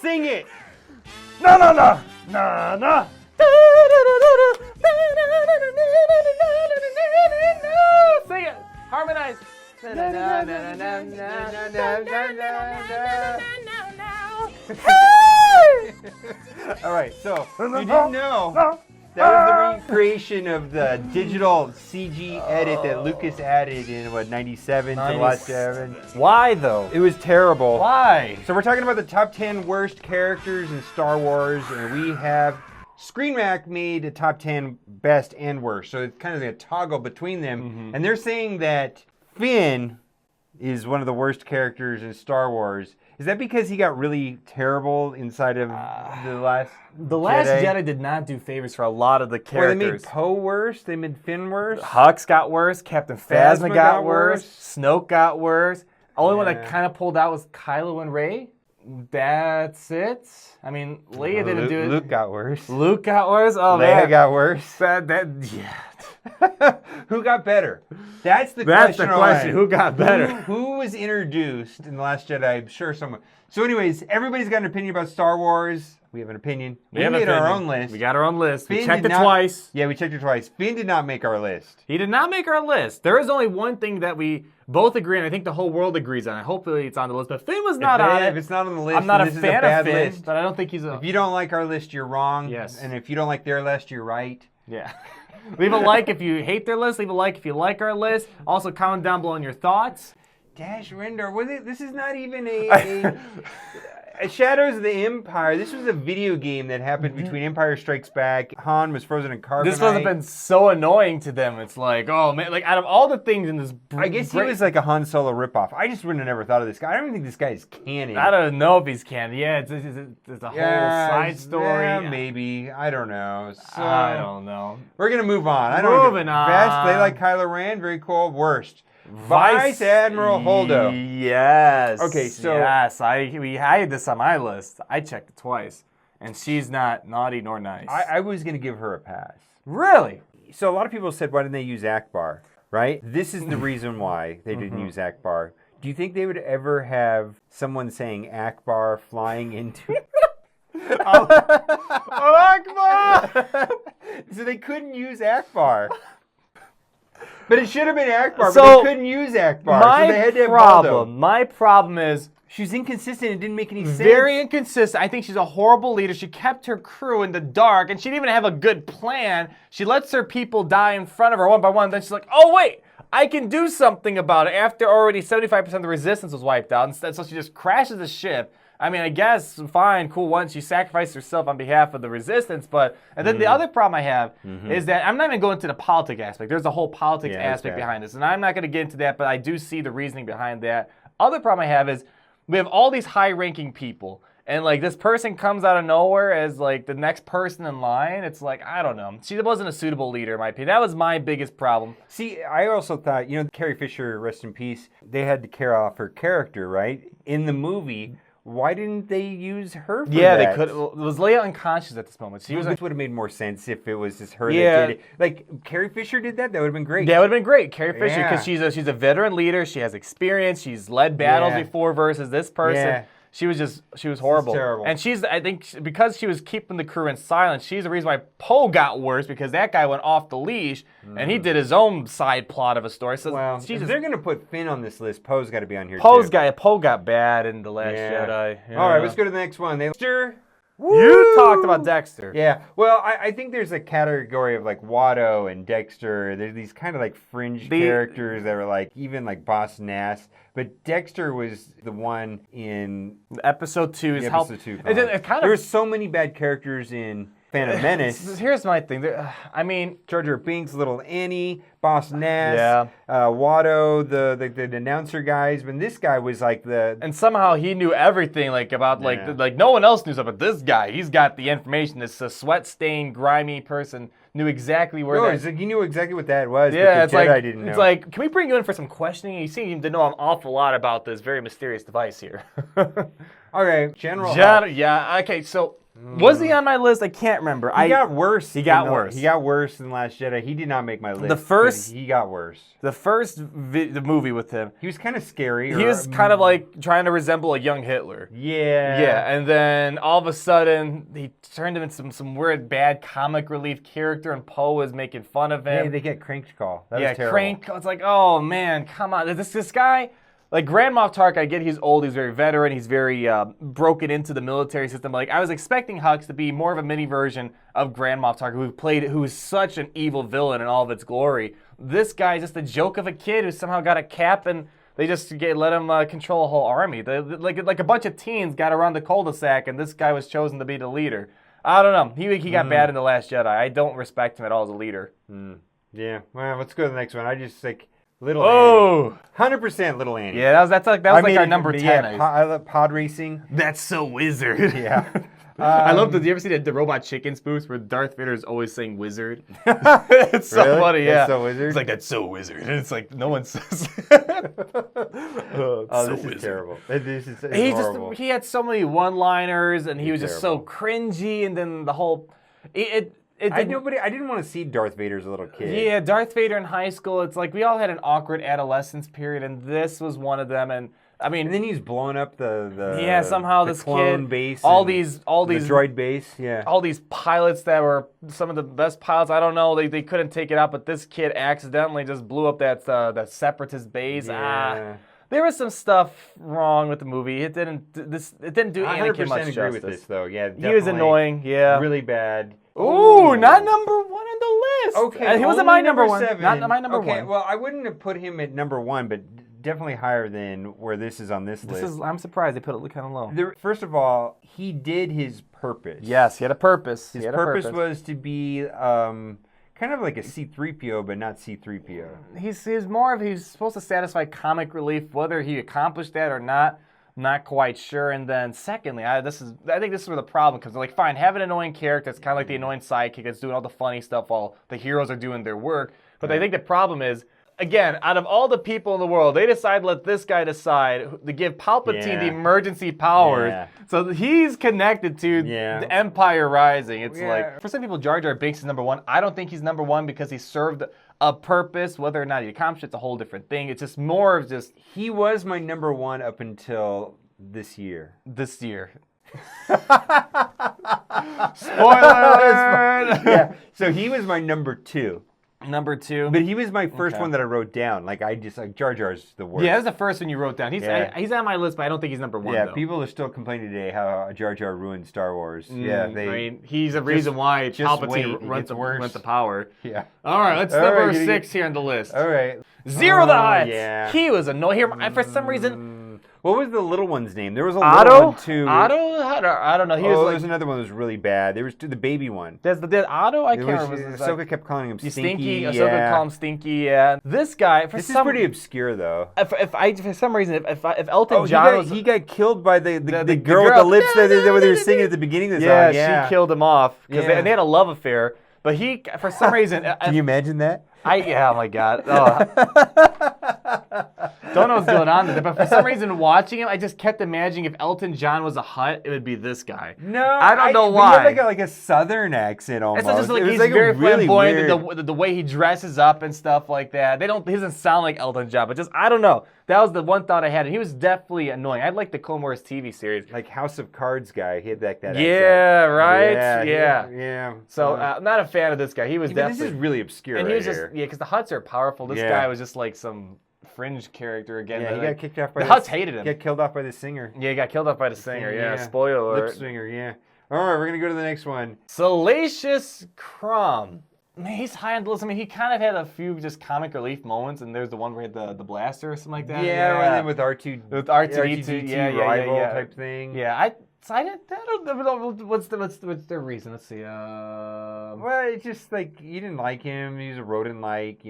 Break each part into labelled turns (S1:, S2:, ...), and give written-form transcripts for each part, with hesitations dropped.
S1: Sing it.
S2: No, no, no, no, no.
S1: Sing it. Harmonize. All right, so you didn't know that was the recreation of the digital CG edit that Lucas added in, what, 97 to the last 7?
S2: Why though?
S1: It was terrible.
S2: Why?
S1: So we're talking about the top 10 worst characters in Star Wars, and we have ScreenRack made a top 10 best and worst. So it's kind of a toggle between them. And they're saying that Finn is one of the worst characters in Star Wars. Is that because he got really terrible inside of The Last
S2: Jedi did not do favors for a lot of the characters.
S1: Well, they made Poe worse. They made Finn worse.
S2: Hux got worse. Captain Phasma got worse. Snoke got worse. Only one that kind of pulled out was Kylo and Rey. That's it. I mean, Leia didn't do it.
S1: Luke got worse.
S2: Luke got worse. Oh,
S1: Leia got worse.
S2: Yeah.
S1: Who got better? That's the question.
S2: Who got better?
S1: Who was introduced in The Last Jedi? I'm sure someone. So anyways, everybody's got an opinion about Star Wars. We have an opinion. We made our own list.
S2: We got our own list.
S1: Finn
S2: we checked it twice.
S1: Yeah, we checked it twice. Finn did not make our list.
S2: He did not make our list. There is only one thing that we both agree on. I think the whole world agrees on it. Hopefully it's on the list. But Finn was not on it.
S1: If it's not on the list,
S2: I'm not a
S1: this
S2: fan
S1: is a bad
S2: of Finn,
S1: list.
S2: but I don't think he's a...
S1: If you don't like our list, you're wrong.
S2: Yes.
S1: And if you don't like their list, you're right.
S2: Yeah. Leave a like if you hate their list. Leave a like if you like our list. Also, comment down below on your thoughts.
S1: Dash Rendar, this is not even a Shadows of the Empire. This was a video game that happened between Empire Strikes Back. Han was frozen in carbonite.
S2: This must have been so annoying to them. It's like, oh man, like out of all the things in this,
S1: I guess he was like a Han Solo ripoff. I just wouldn't have never thought of this guy. I don't even think this guy is canon.
S2: I don't know if he's canon. Yeah, it's a whole side story.
S1: Yeah, maybe. I don't know. So,
S2: I don't know.
S1: We're gonna move on.
S2: Moving on.
S1: Best, they like Kylo Ren. Very cool. Worst. Vice Admiral Holdo.
S2: Yes.
S1: Okay, so...
S2: Yes, I had this on my list. I checked it twice. And she's not naughty nor nice.
S1: I was going to give her a pass.
S2: Really?
S1: So a lot of people said, why didn't they use Akbar, right? This is the reason why they didn't use Akbar. Do you think they would ever have someone saying Akbar flying into... Akbar! So they couldn't use Akbar. But it should have been Akbar, but they couldn't use Akbar, so they had to have Holdo.
S2: My problem is...
S1: She was inconsistent. It didn't make any sense.
S2: Very inconsistent. I think she's a horrible leader. She kept her crew in the dark, and she didn't even have a good plan. She lets her people die in front of her one by one. Then she's like, oh, wait, I can do something about it after already 75% of the resistance was wiped out. Instead, so she just crashes the ship. I mean, I guess, fine, cool, once she sacrificed herself on behalf of the resistance, but, and then the other problem I have is that I'm not even going to the politics aspect. There's a whole politics aspect behind this, and I'm not going to get into that, but I do see the reasoning behind that. Other problem I have is we have all these high-ranking people, and, like, this person comes out of nowhere as, like, the next person in line. It's like, I don't know. She wasn't a suitable leader, in my opinion. That was my biggest problem.
S1: See, I also thought, you know, Carrie Fisher, rest in peace, they had to carry off her character, right? In the movie... Why didn't they use her for that?
S2: They could. Was Leia unconscious at this moment?
S1: This would have made more sense if it was just her that did it. Like, Carrie Fisher did that? That would have been great.
S2: That would have been great. Carrie Fisher, because she's a veteran leader. She has experience. She's led battles before versus this person. Yeah. She was horrible.
S1: Terrible.
S2: And I think, because she was keeping the crew in silence, she's the reason why Poe got worse, because that guy went off the leash, and he did his own side plot of a story. So
S1: if they're going to put Finn on this list, Poe's got to be on here,
S2: Poe got bad in The Last Jedi. Yeah.
S1: All right, let's go to the next one.
S2: You talked about Dexter.
S1: Yeah. Well, I think there's a category of like Watto and Dexter. There's these kind of like fringe characters that are like, even like Boss Nass. But Dexter was the one in...
S2: Episode 2 is how...
S1: There were so many bad characters in Phantom Menace.
S2: Here's my thing. I mean...
S1: Jar Jar Binks, Little Annie, Boss Nass, Watto, the announcer guys. But this guy was like the...
S2: And somehow he knew everything, like, about, like no one else knew something. But this guy, he's got the information. This sweat-stained, grimy person knew exactly where
S1: he knew exactly what that was,
S2: yeah,
S1: but the Jedi didn't know.
S2: It's like, can we bring you in for some questioning? You seem to know an awful lot about this very mysterious device here.
S1: Okay, General.
S2: Yeah, okay, so Was he on my list? I can't remember.
S1: He got worse.
S2: He got worse.
S1: He got worse than Last Jedi. He did not make my list. He got worse.
S2: The movie with him.
S1: He was kind of scary.
S2: He was kind of like trying to resemble a young Hitler.
S1: Yeah.
S2: Yeah, and then all of a sudden he turned him into some weird bad comic relief character, and Poe was making fun of him.
S1: Yeah, they get Crank Call. That was terrible.
S2: Crank. It's like, oh man, come on. This guy. Like Grand Moff Tarkin, I get he's old, he's very veteran, he's very broken into the military system. Like I was expecting Hux to be more of a mini version of Grand Moff Tarkin, who is such an evil villain in all of its glory. This guy is just a joke of a kid who somehow got a cap and they just let him control a whole army. Like a bunch of teens got around the cul-de-sac and this guy was chosen to be the leader. I don't know. He got bad in The Last Jedi. I don't respect him at all as a leader.
S1: Yeah. Well, let's go to the next one. I just like. Little Annie. 100% Little Annie.
S2: Yeah, that was like our number 10.
S1: Yeah, I love pod racing.
S2: That's so wizard.
S1: Yeah.
S2: I love did you ever see the Robot Chicken spoofs where Darth Vader is always saying wizard? It's so
S1: really?
S2: funny, yeah.
S1: That's so wizard?
S2: It's like, that's so wizard. And it's like, no one says
S1: this is terrible. This is horrible.
S2: He had so many one-liners and he was just so cringy and then the whole... I
S1: didn't want to see Darth Vader as a little kid.
S2: Yeah, Darth Vader in high school, it's like we all had an awkward adolescence period, and this was one of them. And I mean,
S1: and then he's blowing up
S2: somehow
S1: the
S2: this
S1: clone
S2: kid,
S1: base,
S2: all these
S1: the droid base,
S2: all these pilots that were some of the best pilots. I don't know, they couldn't take it out, but this kid accidentally just blew up that separatist base.
S1: Yeah.
S2: There was some stuff wrong with the movie. It didn't do Anakin much justice.
S1: 100% agree with this, though. Yeah,
S2: he was annoying. Yeah,
S1: really bad.
S2: Ooh, not number one on the list.
S1: Okay,
S2: he wasn't my number one.
S1: 7.
S2: Not my number one.
S1: Okay, well, I wouldn't have put him at number 1, but definitely higher than where this is on this list.
S2: I'm surprised they put it kind of low.
S1: First of all, he did his purpose.
S2: Yes, he had a purpose.
S1: His purpose was to be kind of like a C-3PO, but not C-3PO.
S2: He's supposed to satisfy comic relief. Whether he accomplished that or not quite sure. And then secondly, I think this is where the problem comes. Like, fine, have an annoying character. It's kind of like the annoying sidekick that's doing all the funny stuff while the heroes are doing their work. But I think the problem is, again, out of all the people in the world, they decide to let this guy decide to give Palpatine the emergency powers. Yeah. So he's connected to the Empire Rising. It's like, for some people, Jar Jar Binks is number 1. I don't think he's number 1 because he served a purpose. Whether or not he accomplished it's a whole different thing. It's just more of just...
S1: He was my number 1 up until this year.
S2: Spoiler!
S1: Yeah, so he was my number 2.
S2: Number 2.
S1: But he was my first one that I wrote down. Like, Jar Jar's the worst.
S2: Yeah, that's the first one you wrote down. He's on my list, but I don't think he's number 1, though.
S1: People are still complaining today how Jar Jar ruined Star Wars.
S2: He's a reason why Palpatine runs the power.
S1: Yeah.
S2: All right, let's number 6 here on the list.
S1: All right.
S2: Zero the Hutt.
S1: Yeah.
S2: He was annoying. Here, for some reason...
S1: What was the little one's name? There was a little one, too.
S2: Otto? I don't know.
S1: There's another one that was really bad. There was the baby one.
S2: There's Otto? I can't remember.
S1: Ahsoka kept calling him Stinky.
S2: Ahsoka called him Stinky, yeah. This guy,
S1: this is pretty obscure, though.
S2: For some reason, if Elton John
S1: he got killed by the girl with the lips that they were singing at the beginning of the song.
S2: Yeah, she killed him off. Because they had a love affair. But he, for some reason...
S1: Can you imagine that?
S2: Oh my God. Don't know what's going on there, but for some reason watching him, I just kept imagining if Elton John was a Hutt, it would be this guy.
S1: No,
S2: I don't know why.
S1: He had like a southern accent almost.
S2: It's just like he's like very flamboyant, the way he dresses up and stuff like that. He doesn't sound like Elton John, but just I don't know. That was the one thought I had, and he was definitely annoying. I like the Clone Wars TV series,
S1: like House of Cards guy. He had that accent.
S2: Yeah, right. Yeah.
S1: So
S2: I'm not a fan of this guy. He was definitely.
S1: This is really obscure.
S2: And he was
S1: here.
S2: because the Hutts are powerful. This guy was just like some fringe character again.
S1: Yeah, he got kicked off by
S2: the Hutts hated him.
S1: He got killed off by the singer.
S2: Yeah, he got killed off by the singer. Yeah, spoiler alert.
S1: Lip singer. Yeah. All right, we're gonna go to the next one.
S2: Salacious Crumb. Man, he's high on the list. I mean, he kind of had a few just comic relief moments, and there's the one where he had the blaster or something like that.
S1: Yeah, and then with R2D2 rival type thing.
S2: Yeah, I don't know what's their reason. Let's see.
S1: Well, it's just like you didn't like him. He was a rodent-like,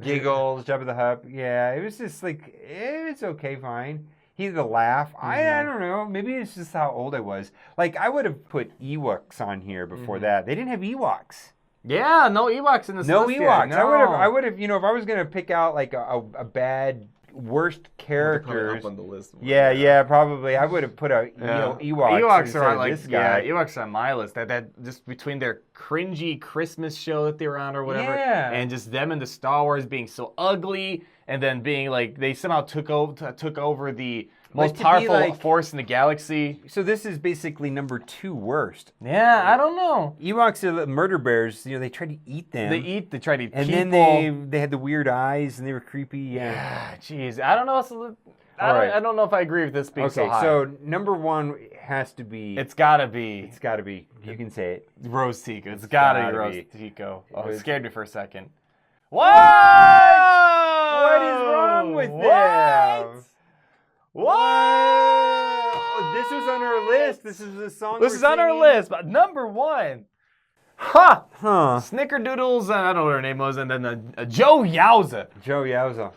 S1: giggles, Jabba the Hutt. Yeah, it was just like it's okay, fine. He had the laugh. I don't know. Maybe it's just how old I was. Like I would have put Ewoks on here before that. They didn't have Ewoks.
S2: Yeah, no Ewoks in this list.
S1: No Ewoks. I would have. If I was gonna pick out like a bad worst characters.
S2: Up on the list more,
S1: yeah, probably. I would have put a Ewoks
S2: Ewoks are on
S1: this guy.
S2: Ewoks are on my list. That just between their cringy Christmas show that they were on or whatever, and just them in the Star Wars being so ugly, and then being like they somehow took over the most powerful force in the galaxy.
S1: So this is basically number 2 worst.
S2: Yeah, I don't know.
S1: Ewoks are the murder bears. You know, they try to eat them.
S2: They try to eat
S1: and
S2: people.
S1: then they had the weird eyes and they were creepy. Yeah.
S2: Jeez, I don't know. I don't know if I agree with this being so high.
S1: So number 1 has to be.
S2: It's gotta be.
S1: It's gotta be. You can say it.
S2: Rose Tico. It's gotta be Rose Tico. Oh, it scared me for a second.
S1: What? What is wrong with them? What? This was on our list. This is a song.
S2: This is on our list, but number 1. Huh. Snickerdoodles, I don't know what her name was, and then Joe Yowza.
S1: Joe Yowza.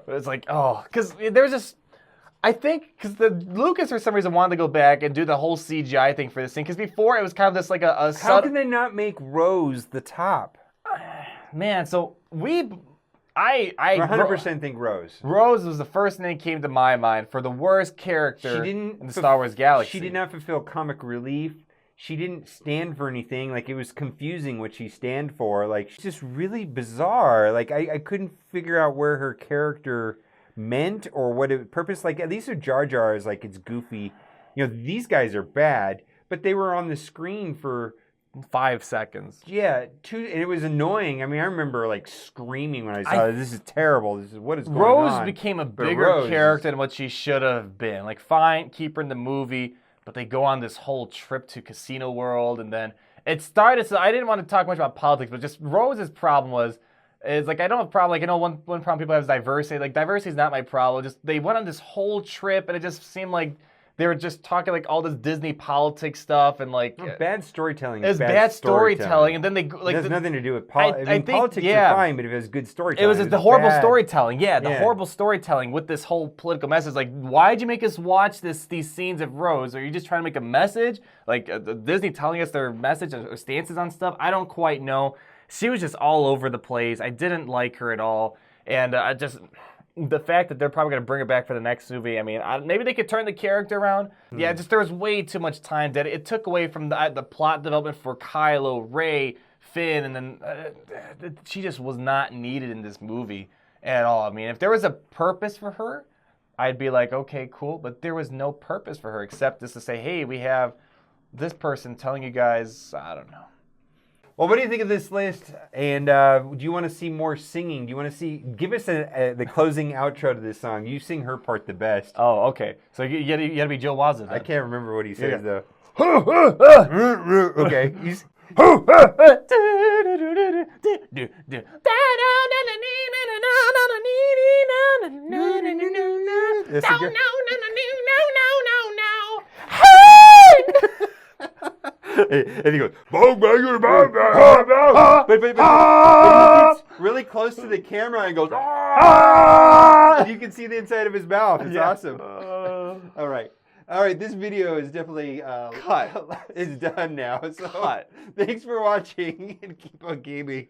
S2: It's like, because there's this. I think because Lucas for some reason wanted to go back and do the whole CGI thing for this thing. Because before it was kind of this like a.
S1: How can they not make Rose the top?
S2: Man, so I
S1: 100% think Rose.
S2: Rose was the first thing that came to my mind for the worst character in the Star Wars galaxy.
S1: She did not fulfill comic relief. She didn't stand for anything. Like, it was confusing what she stand for. Like, she's just really bizarre. Like, I couldn't figure out where her character meant or what it purpose. Like, at least with Jar Jar is like, it's goofy. You know, these guys are bad, but they were on the screen for
S2: 5 seconds.
S1: Yeah, and it was annoying. I mean, I remember like screaming when I saw this is terrible. What is going on?
S2: Rose became a bigger character than what she should have been. Like, fine, keep her in the movie, but they go on this whole trip to Casino World, and then it started. So I didn't want to talk much about politics, but just Rose's problem is like I don't have a problem. Like, I know one problem people have is diversity. Like, diversity is not my problem. Just they went on this whole trip, and it just seemed like they were just talking like all this Disney politics stuff and like
S1: bad storytelling.
S2: It's bad storytelling, and then they like
S1: it has nothing to do with politics. I mean, politics are fine, but if it was good storytelling,
S2: it was the horrible storytelling. Yeah, the horrible storytelling with this whole political message. Like, why'd you make us watch these scenes of Rose? Are you just trying to make a message? Like Disney telling us their message or stances on stuff? I don't quite know. She was just all over the place. I didn't like her at all, and I just. The fact that they're probably going to bring her back for the next movie, I mean, maybe they could turn the character around. Yeah, just there was way too much time that it took away from the plot development for Kylo, Rey, Finn, and then she just was not needed in this movie at all. I mean, if there was a purpose for her, I'd be like, okay, cool. But there was no purpose for her except just to say, hey, we have this person telling you guys, I don't know.
S1: Well, what do you think of this list? And do you want to see more singing? Do you want to give us the closing outro to this song? You sing her part the best.
S2: Oh, okay. So you gotta be Joe Wazza then.
S1: I can't remember what he says though. Okay. And he goes, but he gets really close to the camera and goes, and you can see the inside of his mouth. It's awesome. All right. This video is definitely cut. It's done now. So cut. Thanks for watching and keep on gaming.